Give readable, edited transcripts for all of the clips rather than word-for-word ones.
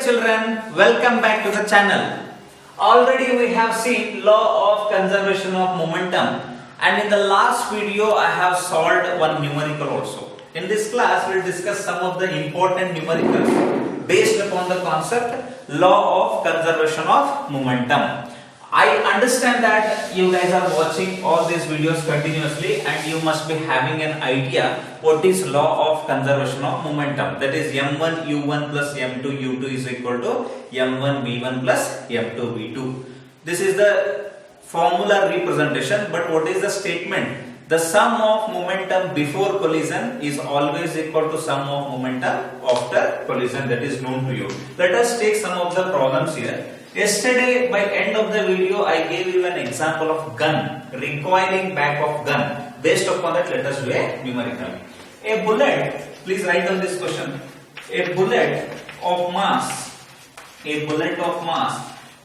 children, welcome back to the channel. Already we have seen law of conservation of momentum, and in the last video I have solved one numerical also. In this class we will discuss some of the important numericals based upon the concept law of conservation of momentum. I understand that you guys are watching all these videos continuously and you must be having an idea what is law of conservation of momentum. That is m1 u1 plus m2 u2 is equal to m1 v1 plus m2 v2. This is the formula representation, but what is the statement? The sum of momentum before collision is always equal to sum of momentum after collision. That is known to you. Let us take some of the problems here. Yesterday, by end of the video, I gave you an example of gun, recoiling back of gun. Based upon that, let us do a numerical. A bullet, please write down this question. A bullet of mass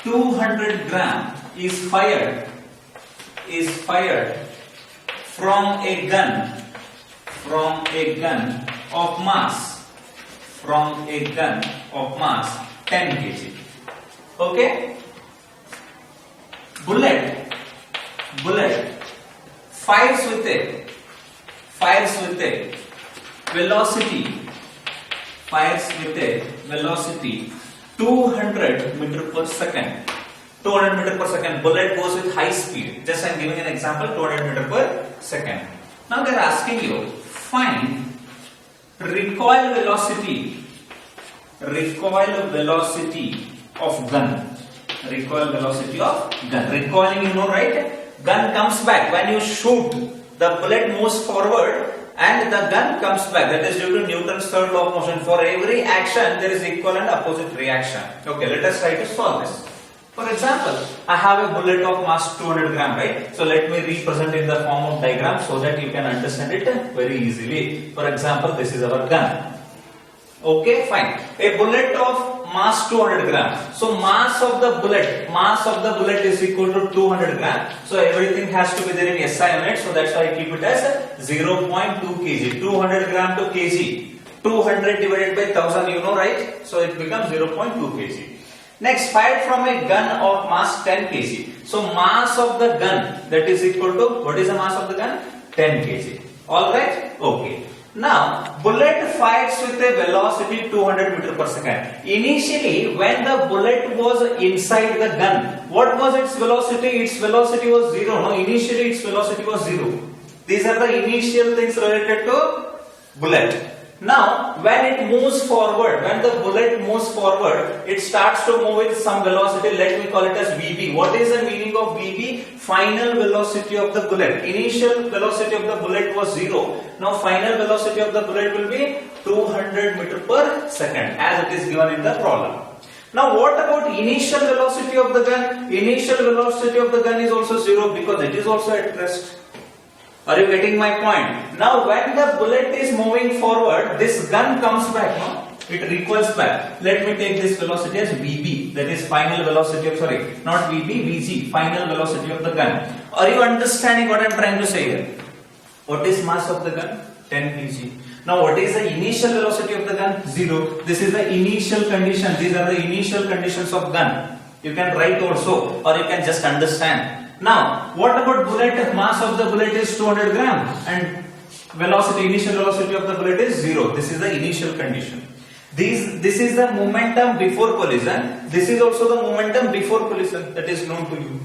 200 gram is fired from a gun of mass 10 kg. Okay, bullet fires with a velocity 200 meter per second. 200 meter per second. Bullet goes with high speed. Just I am giving an example. 200 meter per second. Now they are asking you find recoil velocity of gun. Recoiling, you know, right? Gun comes back. When you shoot, the bullet moves forward and the gun comes back. That is due to Newton's third law of motion. For every action, there is equal and opposite reaction. Okay, let us try to solve this. For example, I have a bullet of mass 200 gram, right? So let me represent in the form of diagram so that you can understand it very easily. For example, this is our gun. Okay, fine. A bullet of mass 200 gram. So mass of the bullet is equal to 200 gram. So everything has to be there in SI unit. So that's why I keep it as 0.2 kg. 200 gram to kg. 200 divided by 1000, you know, right? So it becomes 0.2 kg. Next, fired from a gun of mass 10 kg. So mass of the gun, that is equal to, what is the mass of the gun? 10 kg. Alright? Okay. Now, bullet fires with a velocity 200 meter per second. Initially, when the bullet was inside the gun, what was its velocity? Its velocity was 0. No, initially its velocity was 0. These are the initial things related to bullet. Now, when it moves forward, when the bullet moves forward, it starts to move with some velocity. Let me call it as Vb. What is the meaning of Vb? Final velocity of the bullet. Initial velocity of the bullet was 0. Now, final velocity of the bullet will be 200 meter per second, as it is given in the problem. Now, what about initial velocity of the gun? Initial velocity of the gun is also 0 because it is also at rest. Are you getting my point? Now, when the bullet is moving forward, this gun comes back, no? It recoils back. Let me take this velocity as Vb, that is final velocity of, not Vb, Vg, final velocity of the gun. Are you understanding what I am trying to say here? What is mass of the gun? 10 kg. Now, what is the initial velocity of the gun? 0. This is the initial condition. These are the initial conditions of gun. You can write also, or you can just understand. Now, what about bullet? Mass of the bullet is 200 gram and initial velocity of the bullet is 0. This is the initial condition. This is the momentum before collision. This is also the momentum before collision, that is known to you.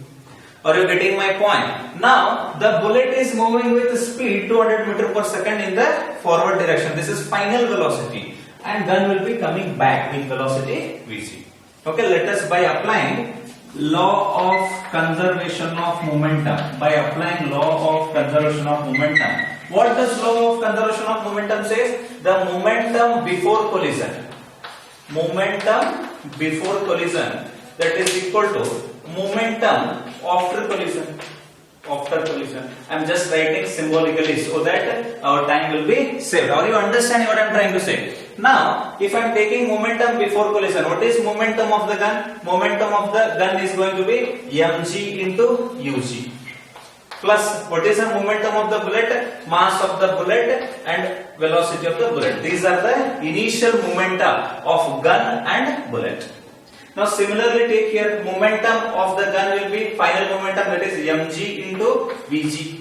Are you getting my point? Now, the bullet is moving with speed 200 meter per second in the forward direction. This is final velocity, and gun will be coming back with velocity Vg. Okay, let us by applying law of conservation of momentum. What does law of conservation of momentum says? The momentum before collision. That is equal to momentum after collision. I am just writing symbolically so that our time will be saved. Are you understanding what I am trying to say? Now, if I am taking momentum before collision, what is momentum of the gun? Momentum of the gun is going to be mg into ug. plus what is the momentum of the bullet, mass of the bullet and velocity of the bullet. These are the initial momenta of gun and bullet. Now similarly take here momentum of the gun will be final momentum, that is mg into vg.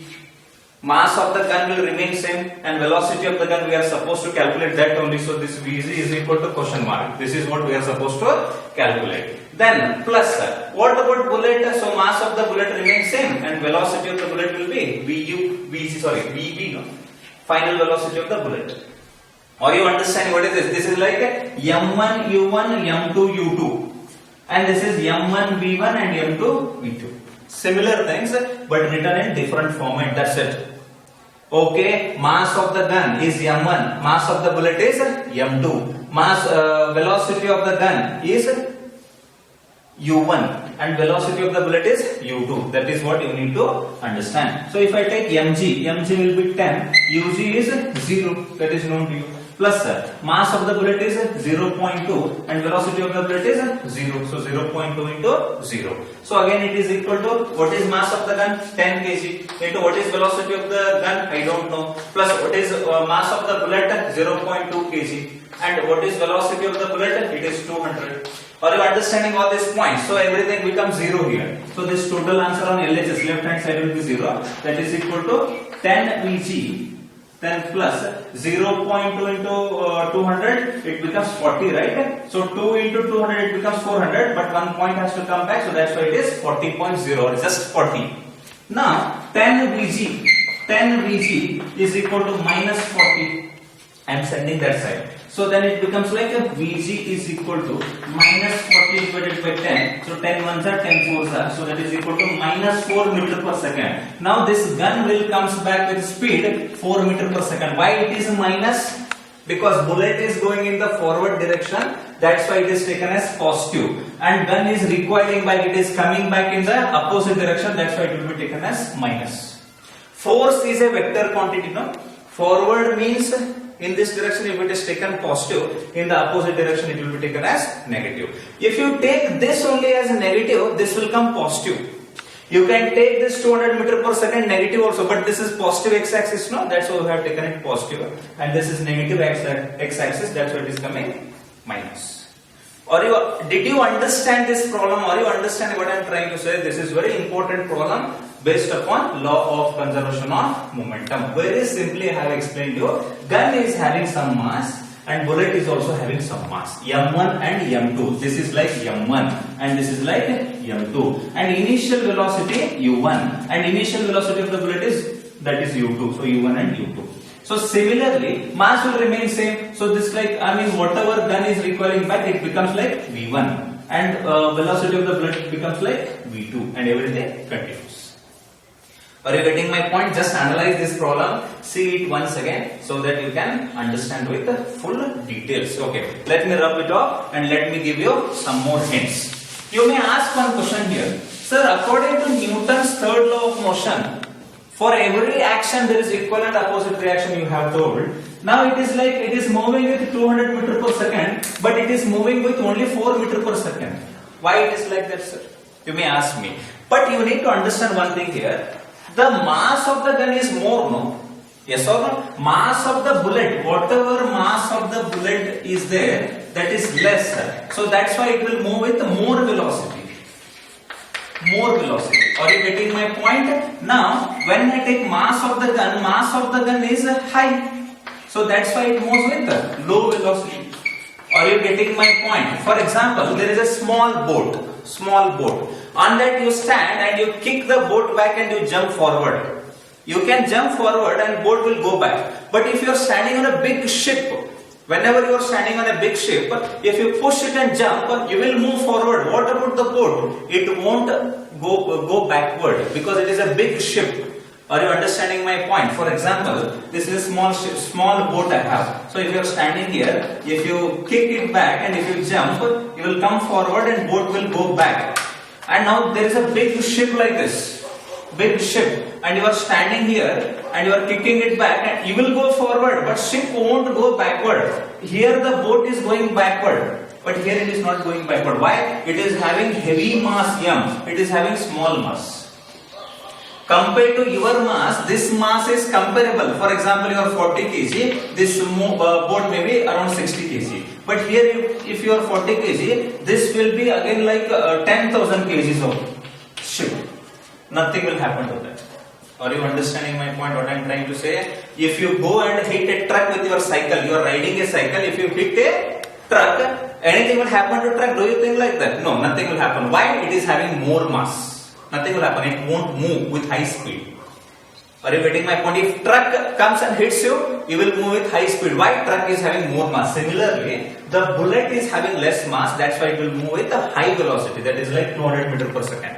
Mass of the gun will remain same and velocity of the gun we are supposed to calculate that only. So this vg is equal to question mark. This is what we are supposed to calculate. Then plus what about bullet? So mass of the bullet remains same and velocity of the bullet will be vb, no? Final velocity of the bullet. Are you understanding what is this? This is like m1 u1 m2 u2 and this is m1 v1 and m2 v2. Similar things but written in different format. That's it. Okay, mass of the gun is m1, mass of the bullet is m2, mass velocity of the gun is u1 and velocity of the bullet is u2. That is what you need to understand. So if I take mg will be 10, ug is 0, that is known to you, plus mass of the bullet is 0.2 and velocity of the bullet is 0. So 0.2 into 0. So again it is equal to what is mass of the gun, 10 kg, into what is velocity of the gun, I don't know, plus what is mass of the bullet, 0.2 kg, and what is velocity of the bullet, it is 200. Are you understanding all these points? So everything becomes 0 here. So this total answer on LHS left hand side will be 0. That is equal to 10 Vg. Then plus 0.2 into 200, it becomes 40, right? So 2 into 200, it becomes 400, but one point has to come back, so that's why it is 40.0, just 40. Now 10 Vg is equal to minus 40. I am sending that side. So then it becomes like a Vg is equal to minus 40 divided by 10. So 10 ones are 10 fours are. So that is equal to minus 4 meter per second. Now this gun will comes back with speed 4 meter per second. Why it is minus? Because bullet is going in the forward direction. That's why it is taken as positive. And gun is recoiling back. It is coming back in the opposite direction. That's why it will be taken as minus. Force is a vector quantity. No? Forward means in this direction if it is taken positive, in the opposite direction it will be taken as negative. If you take this only as negative, this will come positive. You can take this 200 meter per second negative also, but this is positive x-axis, no? That's why we have taken it positive. And this is negative x-axis, that's why it is coming minus. Did you understand this problem? Are you understanding what I am trying to say? This is very important problem based upon law of conservation of momentum. Very simply I have explained you. Gun is having some mass and bullet is also having some mass. M1 and M2. This is like M1 and this is like M2. And initial velocity U1 and initial velocity of the bullet is that is U2. So U1 and U2. So similarly, mass will remain same. So this whatever gun is recoiling back, it becomes like V1 and velocity of the bullet becomes like V2 and everything continues. Are you getting my point? Just analyze this problem, see it once again so that you can understand with the full details. Okay, let me rub it off and let me give you some more hints. You may ask one question here. Sir, according to Newton's third law of motion, for every action there is equivalent opposite reaction you have told. Now it is like it is moving with 200 meter per second, but it is moving with only 4 meter per second. Why it is like that, sir? You may ask me. But you need to understand one thing here. The mass of the gun is more, no? Yes or no? Mass of the bullet, whatever mass of the bullet is there, that is less. So that's why it will move with more velocity. More velocity. Are you getting my point? Now, when I take mass of the gun is high. So that's why it moves with low velocity. Are you getting my point? For example, there is a small boat. On that you stand and you kick the boat back and you jump forward. You can jump forward and boat will go back. But if you are standing on a big ship, whenever you are standing on a big ship, if you push it and jump, you will move forward. What about the boat? It won't go backward because it is a big ship. Are you understanding my point? For example, this is a small ship, small boat I have. So if you are standing here, if you kick it back and if you jump, you will come forward and boat will go back. And now there is a big ship like this, big ship, and you are standing here and you are kicking it back and you will go forward, but ship won't go backward. Here the boat is going backward, but here it is not going backward. Why? It is having heavy mass M, it is having small mass. compared to your mass, this mass is comparable. For example, you are 40 kg, this board may be around 60 kg. But here, if you are 40 kg, this will be again like 10,000 kgs of ship. Nothing will happen to that. Are you understanding my point? What I am trying to say? If you go and hit a truck with your cycle, you are riding a cycle. If you hit a truck, anything will happen to truck. Do you think like that? No, nothing will happen. Why? It is having more mass. Nothing will happen. It won't move with high speed. Are you getting my point? If truck comes and hits you, you will move with high speed. Why? Truck is having more mass. Similarly, the bullet is having less mass. That's why it will move with a high velocity. That is like 200 meters per second.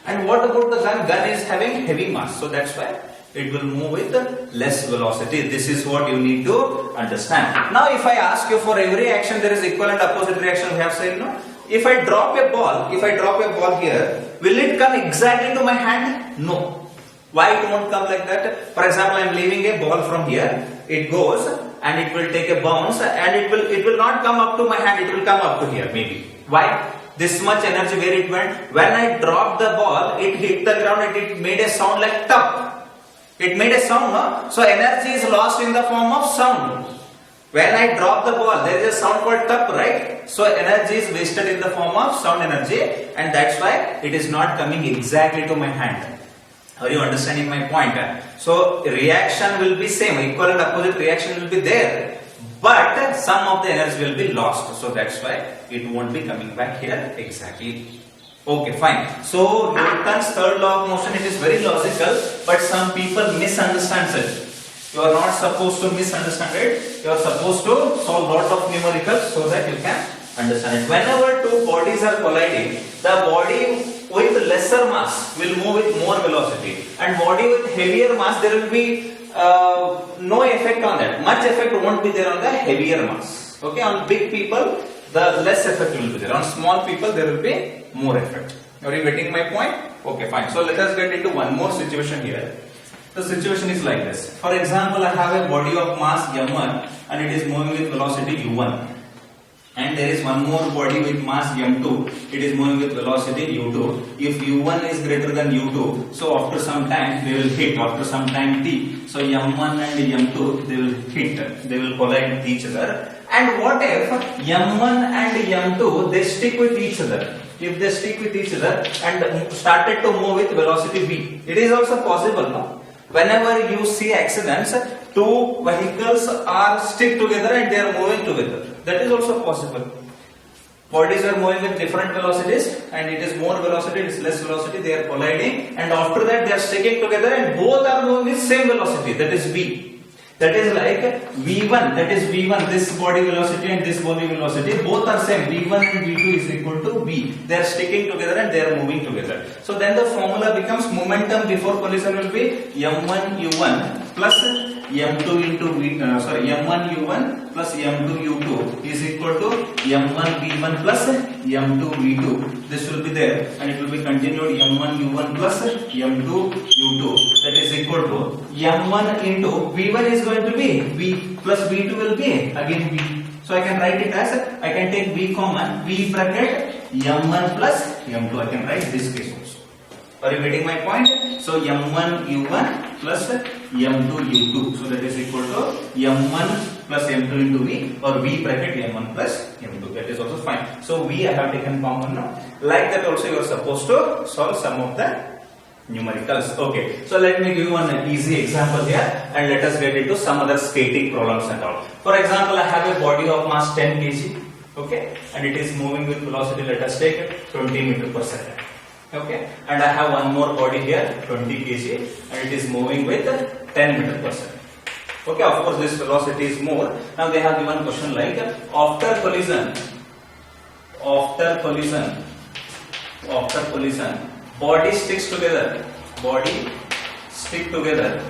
And what about the gun? Gun is having heavy mass. So that's why it will move with less velocity. This is what you need to understand. Now, if I ask you, for every action there is equal and opposite reaction, we have said no. If I drop a ball here, will it come exactly to my hand? No. Why it won't come like that? For example, I am leaving a ball from here. It goes and it will take a bounce and it will not come up to my hand. It will come up to here maybe. Why? This much energy where it went. When I dropped the ball, it hit the ground and it made a sound like tap. It made a sound, no? So energy is lost in the form of sound. When I drop the ball, there is a sound called tap, right? So energy is wasted in the form of sound energy, and that's why it is not coming exactly to my hand. Are you understanding my point? So reaction will be same, equal and opposite reaction will be there, but some of the energy will be lost. So that's why it won't be coming back here exactly. Okay, fine. So Newton's third law of motion, it is very logical, but some people misunderstand it. You are not supposed to misunderstand it. You are supposed to solve lot of numericals so that you can understand it. Whenever two bodies are colliding, the body with lesser mass will move with more velocity, and body with heavier mass, there will be no effect on that. Much effect won't be there on the heavier mass. Okay, on big people, the less effect will be there. On small people, there will be more effect. Are you getting my point? Okay, fine. So let us get into one more situation here. The situation is like this. For example, I have a body of mass m1 and it is moving with velocity u1. And there is one more body with mass m2. It is moving with velocity u2. If u1 is greater than u2, so after some time they will hit. After some time t. So m1 and m2 they will hit. They will collide with each other. And what if m1 and m2 they stick with each other? If they stick with each other and started to move with velocity v, it is also possible, no? Whenever you see accidents, two vehicles are stick together and they are moving together. That is also possible. Bodies are moving with different velocities, and it is more velocity, it is less velocity, they are colliding, and after that they are sticking together and both are moving with same velocity, that is v. That is like v1, that is v1, this body velocity and this body velocity, both are same, v1 and v2 is equal to v. They are sticking together and they are moving together. So then the formula becomes momentum before collision will be m1 u1 plus m2 into m1 u1 plus m2 u2 is equal to m1 v1 plus m2 v2. This will be there and it will be continued m1 u1 plus m2 u2. That is equal to m1 into v1 is going to be v plus v2 will be again v. So I can write it as, I can take v common, v bracket m1 plus m2. I can write this case also. Are you getting my point? So m1 u1 plus m2 u2. So that is equal to m1 plus m2 into v, or v bracket m1 plus m2. That is also fine. So v I have taken common now. Like that also you are supposed to solve some of the numericals. Okay, so let me give you one easy example here and let us get into some other skating problems and all. For example, I have a body of mass 10 kg, okay, and it is moving with velocity, let us take 20 meters per second. Okay, and I have one more body here 20 kg and it is moving with 10 meters per second. Okay, of course this velocity is more. Now they have given question like after collision, body sticks together, body stick together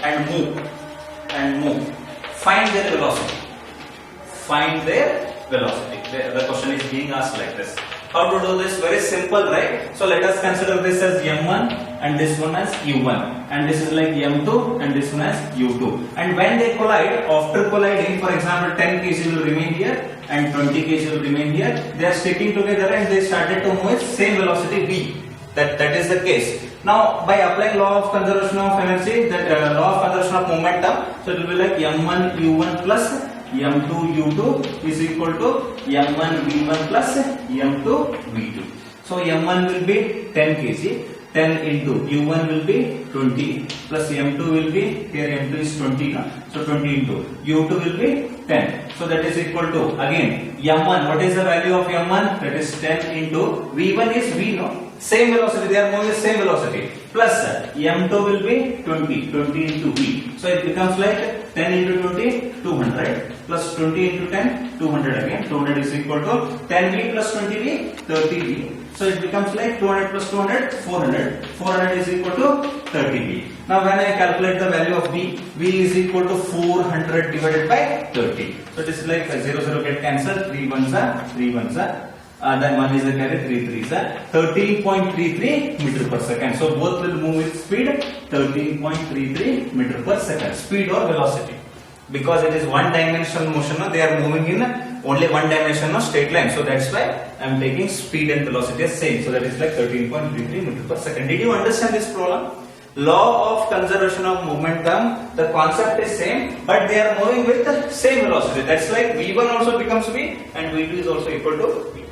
and move. Find their velocity. The question is being asked like this. How to do this? Very simple, right? So let us consider this as m1 and this one as u1, and this is like m2 and this one as u2. And when they collide, after colliding, for example 10 kg will remain here and 20 kg will remain here. They are sticking together and they started to move with same velocity v. That is the case. Now by applying law of conservation of energy, that law of conservation of momentum, so it will be like m1 u1 plus m2 u2 is equal to m1 v1 plus m2 v2. So m1 will be 10 kg. 10 into u1 will be 20 plus m2 will be, here m2 is 20 now, so 20 into u2 will be 10. So that is equal to, again m1, what is the value of m1? That is 10 into v1 is v, no? Same velocity, they are moving the same velocity, plus m2 will be 20 into v. So it becomes like 10 into 20, 200 plus 20 into 10, 200 again. 200 is equal to 10v plus 20v, 30v. So it becomes like 200 plus 200, 400. 400 is equal to 30v. Now when I calculate the value of v, v is equal to 400 divided by 30. So it is like 0, 0 get cancelled, 3 ones are, 3 ones are. Then 1 is the carry, 3 3s are 13.33 meter per second. So both will move with speed 13.33 meter per second, speed or velocity. Because it is one dimensional motion, they are moving in only one dimension of straight line. So that's why I am taking speed and velocity as same. So that is like 13.33 meter per second. Did you understand this problem? Law of conservation of momentum, the concept is same, but they are moving with the same velocity. That's like v1 also becomes v and v2 is also equal to v.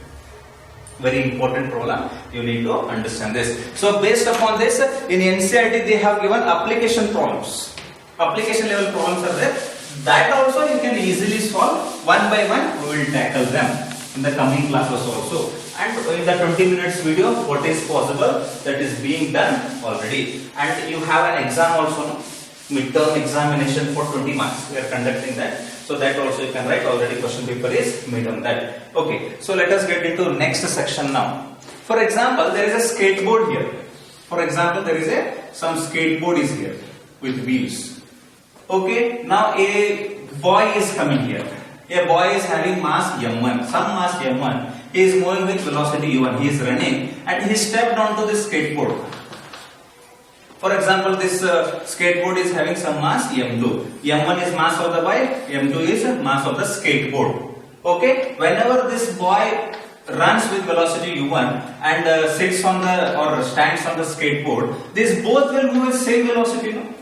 Very important problem, you need to understand this. So based upon this, in NCERT they have given application problems. Application level problems are there. That also you can easily solve one by one. We will tackle them in the coming classes also. And in the 20 minutes video, what is possible, that is being done already. And you have an exam also, no? Midterm examination for 20 marks. We are conducting that. So that also you can write. Already question paper is made on that. Okay. So let us get into next section now. For example, there is a skateboard here. For example, there is some skateboard is here with wheels. Okay, now a boy is coming here. A boy is having mass m1, some mass m1. He is moving with velocity u1. He is running and he stepped onto this skateboard. For example, this skateboard is having some mass m2. m1 is mass of the boy, m2 is mass of the skateboard. Okay, whenever this boy runs with velocity u1 and sits on the or stands on the skateboard, these both will move with same velocity, no?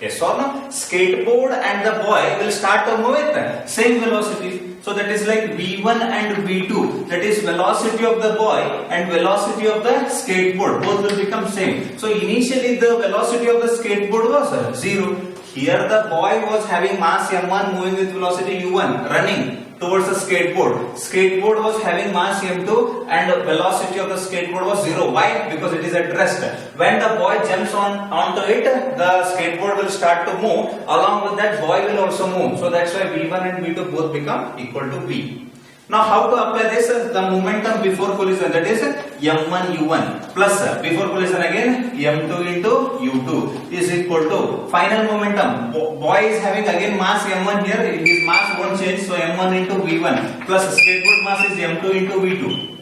Yes or no? Skateboard and the boy will start to move with same velocity. So that is like v1 and v2. That is velocity of the boy and velocity of the skateboard. Both will become same. So initially the velocity of the skateboard was 0. Here the boy was having mass m1 moving with velocity u1 running towards the skateboard. Skateboard was having mass m2 and velocity of the skateboard was 0. Why? Because it is at rest. When the boy jumps onto it, the skateboard will start to move. Along with that, boy will also move. So that's why v1 and v2 both become equal to v. Now how to apply this? The momentum before collision, that is m1 u1 plus before collision again m2 into u2 is equal to final momentum. Boy is having again mass m1 here, his mass won't change, so m1 into v1 plus skateboard mass is m2 into v2.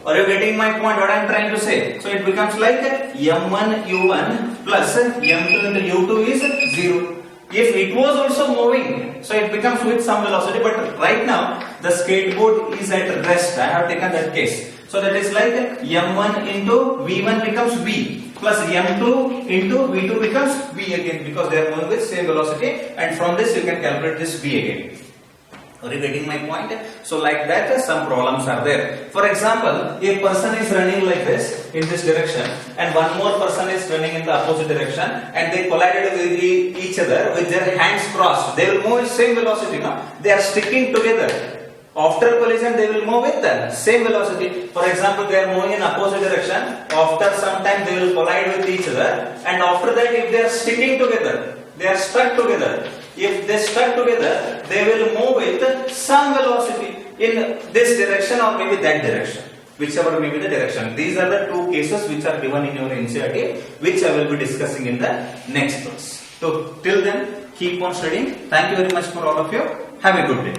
Are you getting my point, what I am trying to say? So it becomes like m1 u1 plus m2 into u2 is 0. If it was also moving, so it becomes with some velocity, but right now the skateboard is at rest. I have taken that case. So that is like m1 into v1 becomes v plus m2 into v2 becomes v again, because they are moving with same velocity, and from this you can calculate this v again. Are you getting my point? So like that some problems are there. For example, a person is running like this in this direction and one more person is running in the opposite direction and they collided with each other with their hands crossed. They will move with same velocity, no? They are sticking together. After collision they will move with the same velocity. For example, they are moving in opposite direction. After some time they will collide with each other, and after that if they are sticking together, they are stuck together. If they stuck together, they will move with some velocity in this direction or maybe that direction, whichever may be the direction. These are the two cases which are given in your NCERT, which I will be discussing in the next class. So till then, keep on studying. Thank you very much for all of you. Have a good day.